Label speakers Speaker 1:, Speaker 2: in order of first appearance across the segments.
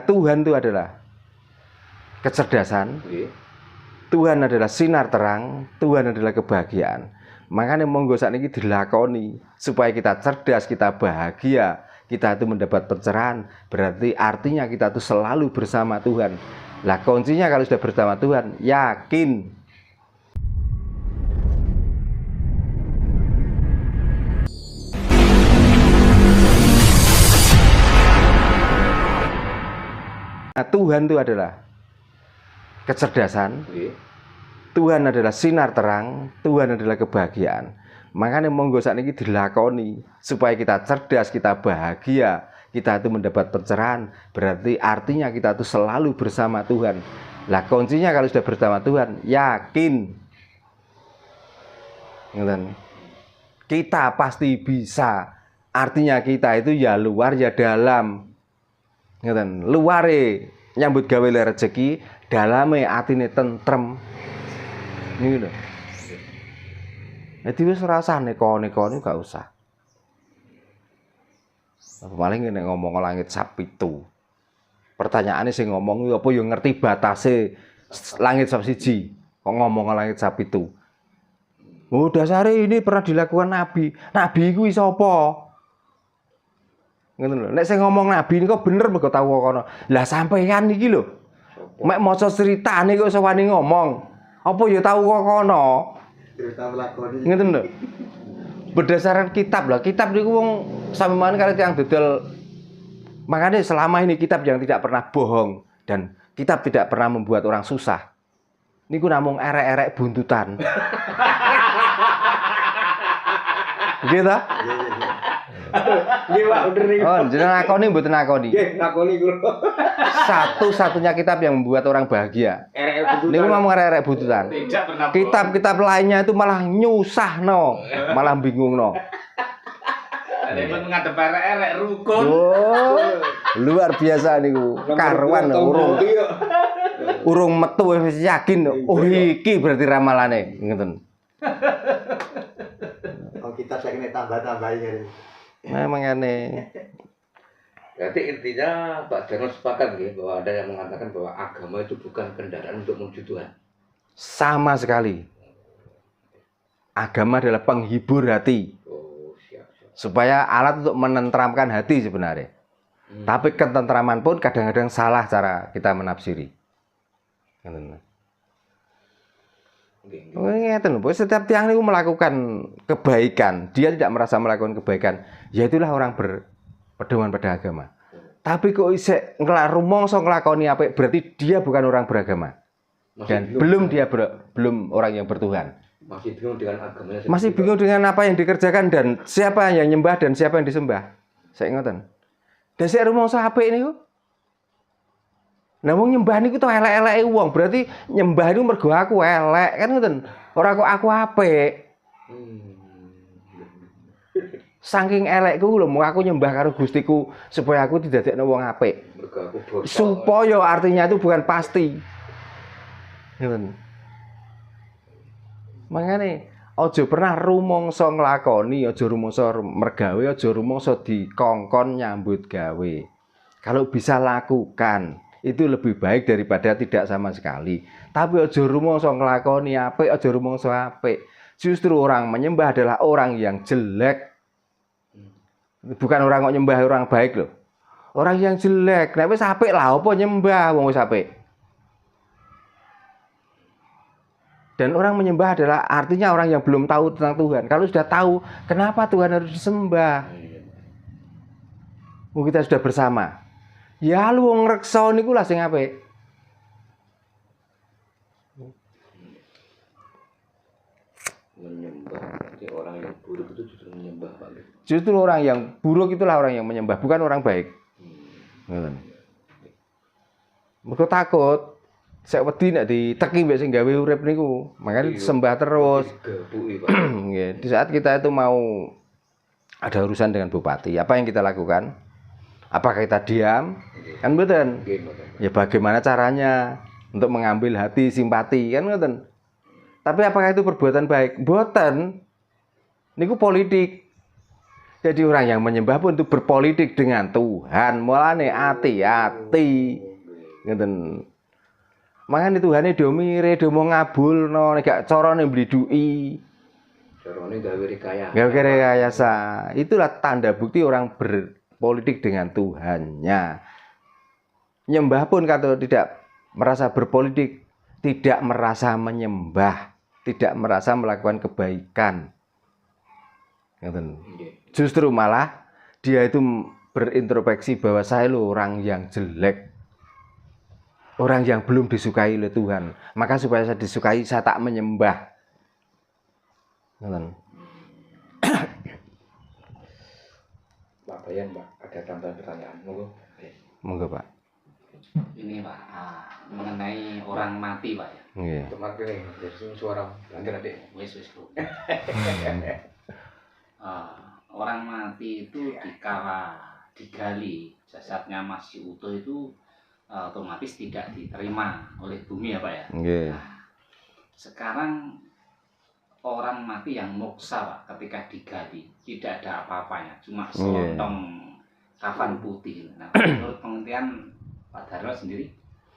Speaker 1: Tuhan itu adalah kecerdasan, Tuhan adalah sinar terang, Tuhan adalah kebahagiaan. Makanya monggo sakniki dilakoni supaya kita cerdas, kita bahagia, kita itu mendapat pencerahan. Berarti artinya kita itu selalu bersama Tuhan. Lah kuncinya kalau sudah bersama Tuhan, yakin. Tuhan itu adalah kecerdasan, Tuhan adalah sinar terang, Tuhan adalah kebahagiaan. Makanya monggo sakniki dilakoni supaya kita cerdas, kita bahagia, kita itu mendapat pencerahan. Berarti artinya kita itu selalu bersama Tuhan. Lah kuncinya kalau sudah bersama Tuhan, yakin. Kita pasti bisa. Artinya kita itu ya luar ya dalam. Luare nyambut gawe rezeki, dalame atine tentrem. Ini lho. Jadi wis rasa neko-neko ini gak usah. Paling nek ngomong langit sab 7. Pertanyaannya sing ngomong apa yo ngerti batase langit sab 1. Kok ngomong langit sab 7. Oh, dasare ini pernah dilakukan nabi. Nabi iku iso apa? Ngoten lho. Nek sing ngomong nabi niku bener mergo tau kono. Lah sampeyan iki lho. Mek maca critane kok iso wani ngomong. Apa ya tau kok kono? Cerita melakoni. Ngoten lho. Berdasarkan kitab lah. Kitab niku wong sampeyan karo tiyang dodol. Makanya selama ini kitab yang tidak pernah bohong dan kitab tidak pernah membuat orang susah. Niku namung erek-erek buntutan. Gitu?
Speaker 2: Nggih, Pak, bener niku.
Speaker 1: Oh, jeneng akoni mboten akoni.
Speaker 2: Nggih, ngakoni kula.
Speaker 1: Satu-satunya kitab yang membuat orang bahagia. Niku ngomong erek-erek buntutan. Kitab-kitab lainnya itu malah nyusahno, malah bingungno.
Speaker 2: Nek men ngadep erek-erek rukun.
Speaker 1: Oh, luar biasa niku. Karuan urung metu wis yakin. Oh, iki berarti ramalane, ngoten.
Speaker 3: Oh, kita pengen tambah-tambahin ya.
Speaker 1: Memang aneh.
Speaker 4: Berarti intinya Pak Jarno sepakat ya, bahwa ada yang mengatakan bahwa agama itu bukan kendaraan untuk menuju Tuhan.
Speaker 1: Sama sekali. Agama adalah penghibur hati.
Speaker 4: Oh, siap.
Speaker 1: Supaya alat untuk menenteramkan hati sebenarnya. Tapi ketentraman pun kadang-kadang salah cara kita menafsiri. Ngeten lho, setiap tiang itu melakukan kebaikan, dia tidak merasa melakukan kebaikan, ya itulah orang berpedoman pada agama. Tapi kok isek rumangsa nglakoni apik, berarti dia bukan orang beragama. Dan belum belum orang yang bertuhan.
Speaker 4: Masih bingung dengan agamanya.
Speaker 1: Masih bingung dengan apa yang dikerjakan dan siapa yang nyembah dan siapa yang disembah. Saya ngoten. Dan sik rumangsa apik niku. Nah, wong nyembah niku to elek-eleke wong, berarti nyembah niku mergo aku elek, kan ngoten. Ora kok aku apik. Saking elekku lho, aku nyembah karo Gustiku supaya aku didadekno wong apik.
Speaker 4: Mergo aku bocah.
Speaker 1: Supaya artinya itu bukan pasti. Ngoten. Mangane aja pernah rumangsa nglakoni, aja rumangsa mergawe, aja rumangsa dikongkon nyambut gawe. Kalau bisa lakukan itu lebih baik daripada tidak sama sekali. Tapi aja rumangsa nglakoni apik, aja rumangsa apik. Justru orang menyembah adalah orang yang jelek. Bukan orang kok nyembah orang baik loh. Orang yang jelek. Nek wis apik lah apa nyembah wong wis apik. Dan orang menyembah adalah artinya orang yang belum tahu tentang Tuhan. Kalau sudah tahu, kenapa Tuhan harus disembah? Kita sudah bersama. Ya lu wong reksa niku lah sing apik.
Speaker 4: Menyembah, berarti orang yang buruk itu justru menyembah, Pak.
Speaker 1: Justru orang yang buruk itulah orang yang menyembah, bukan orang baik. Mergo takut sek wedi nek diteki mbek sing gawe urip niku, makanya sembah terus. Nggih, di saat kita itu mau ada urusan dengan bupati, apa yang kita lakukan? Apakah kita diam? Kan mboten. Ya bagaimana caranya untuk mengambil hati simpati, kan mboten. Tapi apakah itu perbuatan baik? Mboten. Niku politik. Jadi orang yang menyembah pun itu berpolitik dengan Tuhan. Mulane hati-hati. Ngeten. Makanya Tuhane do mire, do mau ngabulno, nek gak carane mblidhuki.
Speaker 4: Carane gawe rekayasa.
Speaker 1: Gawe rekayasa. Itulah tanda bukti orang berpolitik dengan Tuhannya. Nyembah pun kalau tidak merasa berpolitik, tidak merasa menyembah, tidak merasa melakukan kebaikan. Ngeten. Justru malah dia itu berintrospeksi bahwa saya loh orang yang jelek, orang yang belum disukai oleh Tuhan. Maka supaya saya disukai, saya tak menyembah.
Speaker 4: Pak Bayan, Pak, ada tambahan pertanyaan.
Speaker 1: Monggo, Pak.
Speaker 2: Ini Pak, mengenai orang mati Pak ya.
Speaker 1: Nggih.
Speaker 4: Tempat ini dari suara lanjut adik.
Speaker 2: Wis Bu. Orang mati itu dikala digali jasadnya masih utuh itu otomatis tidak diterima oleh bumi ya Pak ya.
Speaker 1: Nggih.
Speaker 2: Nah, sekarang orang mati yang moksa Pak ketika digali tidak ada apa-apanya, cuma selontong kafan putih. Nah, menurut pengertian Pak Darno sendiri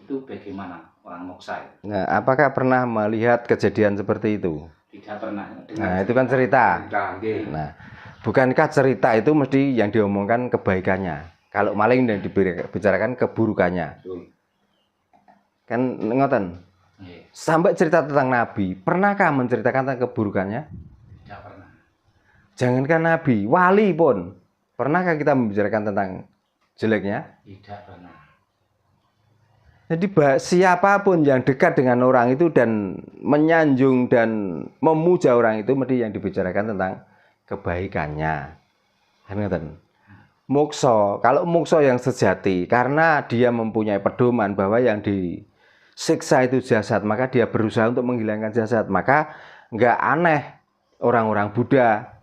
Speaker 2: itu bagaimana orang moksa itu?
Speaker 1: Nah, apakah pernah melihat kejadian seperti itu?
Speaker 2: Tidak pernah.
Speaker 1: Nah, itu kan cerita. Nah, bukankah cerita itu mesti yang diomongkan kebaikannya? Kalau maling dan dibicarakan keburukannya. Kan ngoten. Sampai cerita tentang Nabi, pernahkah menceritakan tentang keburukannya?
Speaker 2: Tidak pernah.
Speaker 1: Jangankan Nabi, wali pun. Pernahkah kita membicarakan tentang jeleknya?
Speaker 2: Tidak pernah.
Speaker 1: Jadi siapapun yang dekat dengan orang itu dan menyanjung dan memuja orang itu mesti yang dibicarakan tentang kebaikannya. Kan mukso, kalau mukso yang sejati karena dia mempunyai pedoman bahwa yang disiksa itu jasad, maka dia berusaha untuk menghilangkan jasad. Maka nggak aneh orang-orang Buddha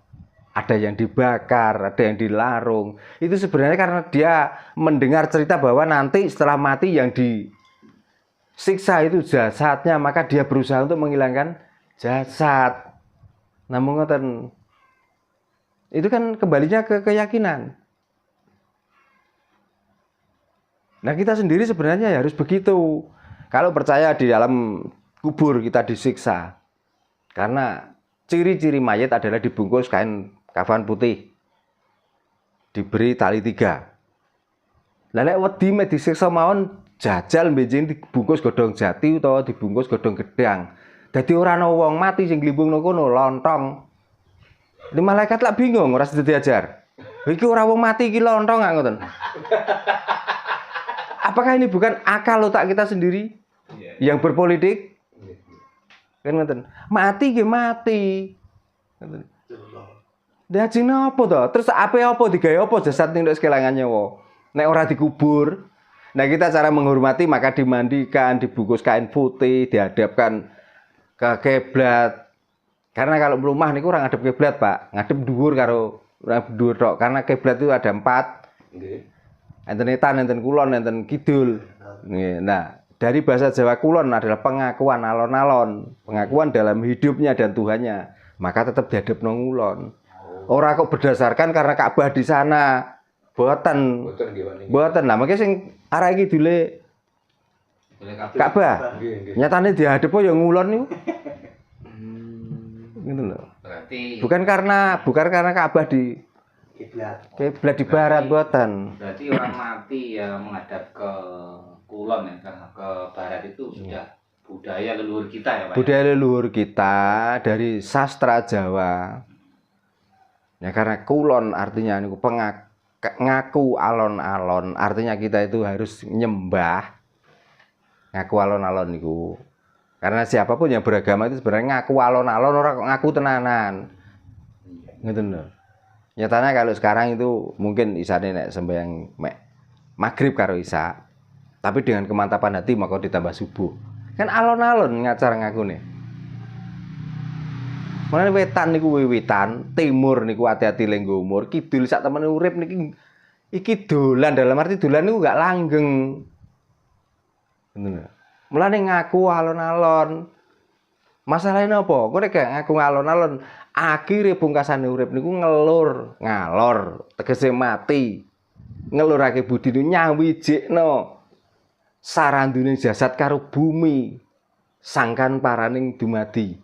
Speaker 1: ada yang dibakar, ada yang dilarung. Itu sebenarnya karena dia mendengar cerita bahwa nanti setelah mati yang disiksa itu jasadnya, maka dia berusaha untuk menghilangkan jasad. Namun ngoten, itu kan kembalinya ke keyakinan. Nah, kita sendiri sebenarnya ya harus begitu. Kalau percaya di dalam kubur kita disiksa. Karena ciri-ciri mayat adalah dibungkus kain kafan putih, diberi tali 3. Lelek wedi mek disiksa mawon jajal benjing dibungkus godhong jati utawa dibungkus godhong gedang. Dadi ora ana wong mati sing glimbungno kono lontong. Di malaikat lak bingung ora sedhi diajar. Iki ora wong mati iki lontong gak ngoten. Apakah ini bukan akal otak kita sendiri yang berpolitik? Kan ngoten. Mati nggih mati. Ngoten. Dadi napa to? Terus apa digawe apa jasad ning sekelangan nyawa? Nek ora dikubur. Nah, kita cara menghormati maka dimandikan, dibungkus kain putih, dihadapkan ke kiblat. Karena kalau rumah niku ora ngadep kiblat, Pak. Ngadep dhuwur karo ora dhuwur tok. Karena kiblat itu ada 4. Nggih. Enten etan, enten kulon, enten kidul. Nggih. Nah, dari bahasa Jawa kulon adalah pengakuan alon-alon, pengakuan dalam hidupnya dan Tuhannya. Maka tetap dihadapno ngulon. Ora kok berdasarkan karena Ka'bah di sana. Boten. Boten. Lah mengke sing arah iki dule Ka'bah. Nyatane dihadep ya ngulon niku. Gitu loh.
Speaker 2: Berarti
Speaker 1: bukan karena Ka'bah di kiblat di barat boten.
Speaker 2: Berarti orang mati ya menghadap ke kulon ya, karena ke barat itu sudah budaya leluhur kita ya Pak.
Speaker 1: Budaya leluhur kita dari sastra Jawa. Ya karena kulon artinya niku ngaku alon-alon, artinya kita itu harus nyembah. Ngaku alon-alon niku. Karena siapapun yang beragama itu sebenarnya ngaku alon-alon, orang ngaku tenanan. Gitu loh. Nyatanya kalau sekarang itu mungkin isane nek sembahyang maghrib karo isya. Tapi dengan kemantapan hati maka ditambah subuh. Kan alon-alon ngacar ngakune. Mulane wetan niku wiwitan, timur niku ati-ati lenggo umur, kidul sak temene urip niki iki dolan, dalam arti dolan niku gak langgeng. Ngono. Mulane ngaku alon-alon. Masalahnya apa? Kowe nek ngaku ngalon-alon, akhire pungkasane urip niku ngalor, tegese mati. Ngelurake budine nyawijikno sarandune jasad karo bumi. Sangkan paraning dumadi.